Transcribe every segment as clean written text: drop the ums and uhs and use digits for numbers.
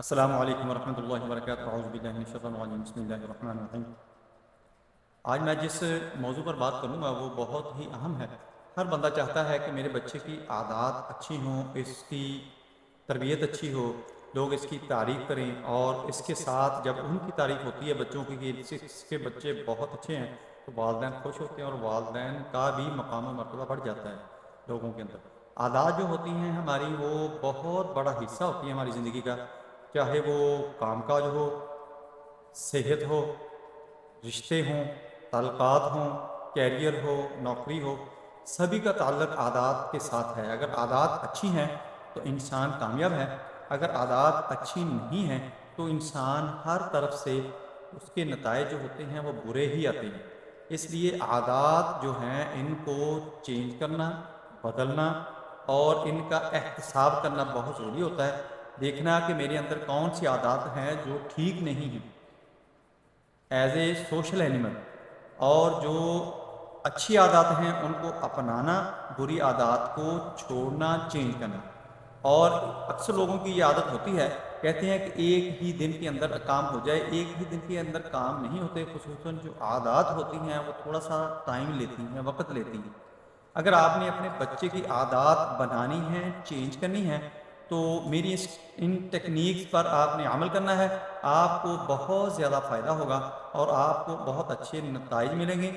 السلام علیکم ورحمۃ اللہ وبرکاتہ۔ اعوذ باللہ من الشیطان الرجیم، بسم اللہ الرحمن الرحیم۔ آج میں جس موضوع پر بات کروں گا وہ بہت ہی اہم ہے۔ ہر بندہ چاہتا ہے کہ میرے بچے کی عادات اچھی ہوں، اس کی تربیت اچھی ہو، لوگ اس کی تعریف کریں، اور اس کے ساتھ جب ان کی تعریف ہوتی ہے بچوں کی کہ اس کے بچے بہت اچھے ہیں تو والدین خوش ہوتے ہیں، اور والدین کا بھی مقام و مرتبہ بڑھ جاتا ہے لوگوں کے اندر۔ عادات جو ہوتی ہیں ہماری وہ بہت بڑا حصہ ہوتی ہے ہماری زندگی کا، چاہے وہ کام کاج ہو، صحت ہو، رشتے ہوں، تعلقات ہوں، کیریئر ہو، نوکری ہو، سبھی کا تعلق عادات کے ساتھ ہے۔ اگر عادات اچھی ہیں تو انسان کامیاب ہے، اگر عادات اچھی نہیں ہیں تو انسان ہر طرف سے اس کے نتائج جو ہوتے ہیں وہ برے ہی آتے ہیں۔ اس لیے عادات جو ہیں ان کو چینج کرنا، بدلنا اور ان کا احتساب کرنا بہت ضروری ہوتا ہے۔ دیکھنا کہ میرے اندر کون سی عادات ہیں جو ٹھیک نہیں ہیں ایز اے سوشل اینیمل، اور جو اچھی عادات ہیں ان کو اپنانا، بری عادات کو چھوڑنا، چینج کرنا۔ اور اکثر لوگوں کی یہ عادت ہوتی ہے، کہتے ہیں کہ ایک ہی دن کے اندر کام ہو جائے، ایک ہی دن کے اندر کام نہیں ہوتے۔ خصوصاً جو عادات ہوتی ہیں وہ تھوڑا سا ٹائم لیتی ہیں، وقت لیتی ہیں۔ اگر آپ نے اپنے بچے کی عادات بنانی ہیں، چینج کرنی ہے، تو میری ان ٹیکنیکس پر آپ نے عمل کرنا ہے۔ آپ کو بہت زیادہ فائدہ ہوگا اور آپ کو بہت اچھے نتائج ملیں گے۔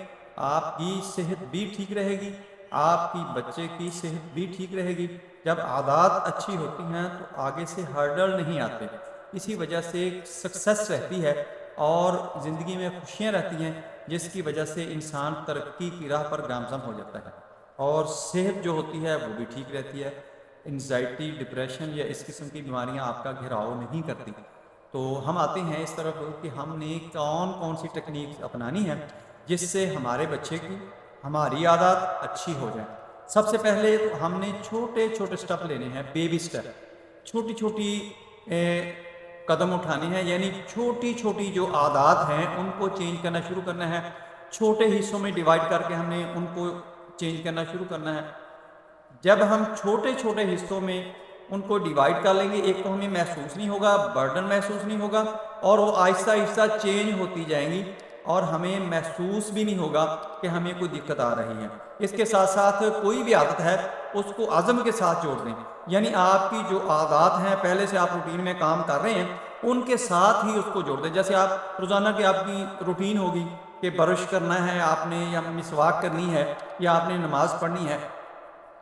آپ کی صحت بھی ٹھیک رہے گی، آپ کی بچے کی صحت بھی ٹھیک رہے گی۔ جب عادات اچھی ہوتی ہیں تو آگے سے ہرڈل نہیں آتے، اسی وجہ سے سکسیس رہتی ہے اور زندگی میں خوشیاں رہتی ہیں، جس کی وجہ سے انسان ترقی کی راہ پر گامزن ہو جاتا ہے، اور صحت جو ہوتی ہے وہ بھی ٹھیک رہتی ہے۔ انزائٹی، ڈپریشن یا اس قسم کی بیماریاں آپ کا گھیراؤ نہیں کرتی۔ تو ہم آتے ہیں اس طرف کہ ہم نے کون کون سی ٹیکنیکس اپنانی ہے جس سے ہمارے بچے کی، ہماری عادات اچھی ہو جائیں۔ سب سے پہلے تو ہم نے چھوٹے چھوٹے سٹیپ لینے ہیں، بیبی سٹیپ، چھوٹی چھوٹی قدم اٹھانے ہیں، یعنی چھوٹی چھوٹی جو عادات ہیں ان کو چینج کرنا شروع کرنا ہے۔ چھوٹے حصوں میں ڈیوائڈ کر کے ہم نے ان کو چینج کرنا شروع کرنا ہے۔ جب ہم چھوٹے چھوٹے حصوں میں ان کو ڈیوائڈ کر لیں گے، ایک تو ہمیں محسوس نہیں ہوگا، برڈن محسوس نہیں ہوگا، اور وہ آہستہ آہستہ چینج ہوتی جائیں گی، اور ہمیں محسوس بھی نہیں ہوگا کہ ہمیں کوئی دقت آ رہی ہے۔ اس کے ساتھ ساتھ کوئی بھی عادت ہے اس کو عزم کے ساتھ جوڑ دیں، یعنی آپ کی جو عادات ہیں پہلے سے آپ روٹین میں کام کر رہے ہیں ان کے ساتھ ہی اس کو جوڑ دیں۔ جیسے آپ روزانہ کی آپ کی روٹین ہوگی کہ برش کرنا ہے آپ نے، یا مسواک کرنی ہے، یا آپ نے نماز پڑھنی ہے،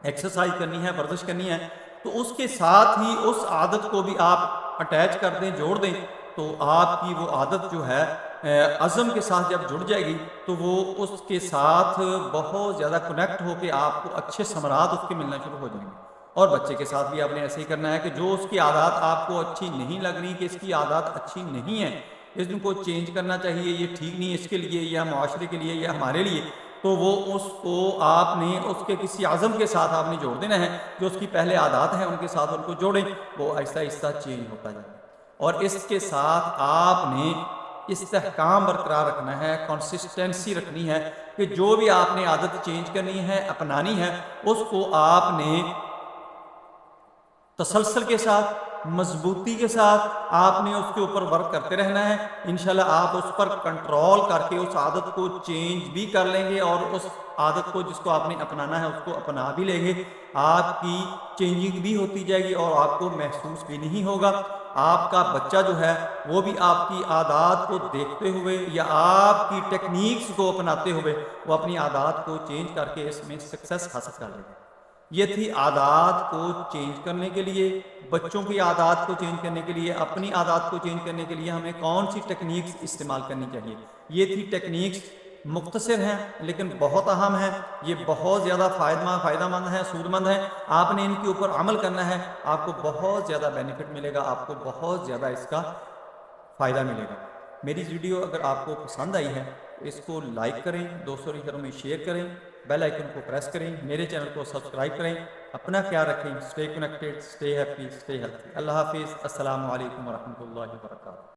ایکسرسائز کرنی ہے، ورزش کرنی ہے، تو اس کے ساتھ ہی اس عادت کو بھی آپ اٹیچ کر دیں، جوڑ دیں، تو آپ کی وہ عادت جو ہے عزم کے ساتھ جب جڑ جائے گی تو وہ اس کے ساتھ بہت زیادہ کنیکٹ ہو کے آپ کو اچھے ثمرات اس کے ملنا شروع ہو جائیں گے۔ اور بچے کے ساتھ بھی آپ نے ایسے ہی کرنا ہے کہ جو اس کی عادات آپ کو اچھی نہیں لگ رہی، کہ اس کی عادات اچھی نہیں ہیں، اس کو چینج کرنا چاہیے، یہ ٹھیک نہیں ہے اس کے لیے یا معاشرے کے لیے یا ہمارے لیے، تو وہ اس کو آپ نے اس کے کسی عزم کے ساتھ آپ نے جوڑ دینا ہے۔ جو اس کی پہلے عادات ہیں ان کے ساتھ ان کو جوڑیں، وہ آہستہ آہستہ چینج ہوتا جائے۔ اور اس کے ساتھ آپ نے استحکام برقرار رکھنا ہے، کنسسٹنسی رکھنی ہے، کہ جو بھی آپ نے عادت چینج کرنی ہے، اپنانی ہے، اس کو آپ نے تسلسل کے ساتھ، مضبوطی کے ساتھ آپ نے اس کے اوپر ورک کرتے رہنا ہے۔ انشاءاللہ آپ اس پر کنٹرول کر کے اس عادت کو چینج بھی کر لیں گے، اور اس عادت کو جس کو آپ نے اپنانا ہے اس کو اپنا بھی لیں گے۔ آپ کی چینجنگ بھی ہوتی جائے گی اور آپ کو محسوس بھی نہیں ہوگا۔ آپ کا بچہ جو ہے وہ بھی آپ کی عادات کو دیکھتے ہوئے یا آپ کی ٹیکنیکس کو اپناتے ہوئے وہ اپنی عادات کو چینج کر کے اس میں سکسیس حاصل کر لے گا۔ یہ تھی عادات کو چینج کرنے کے لیے، بچوں کی عادات کو چینج کرنے کے لیے، اپنی عادات کو چینج کرنے کے لیے ہمیں کون سی ٹیکنیکس استعمال کرنی چاہیے۔ یہ تھی ٹیکنیکس، مختصر ہیں لیکن بہت اہم ہیں، یہ بہت زیادہ فائدہ مند ہیں، سود مند ہیں۔ آپ نے ان کے اوپر عمل کرنا ہے، آپ کو بہت زیادہ بینیفٹ ملے گا، آپ کو بہت زیادہ اس کا فائدہ ملے گا۔ میری ویڈیو اگر آپ کو پسند آئی ہے تو اس کو لائک کریں، دوستوں کے گھروں میں شیئر کریں، بیل آئیکن کو پریس کریں، میرے چینل کو سبسکرائب کریں۔ اپنا خیال رکھیں، stay connected, stay happy, stay healthy. اللہ حافظ، السلام علیکم ورحمۃ اللہ وبرکاتہ۔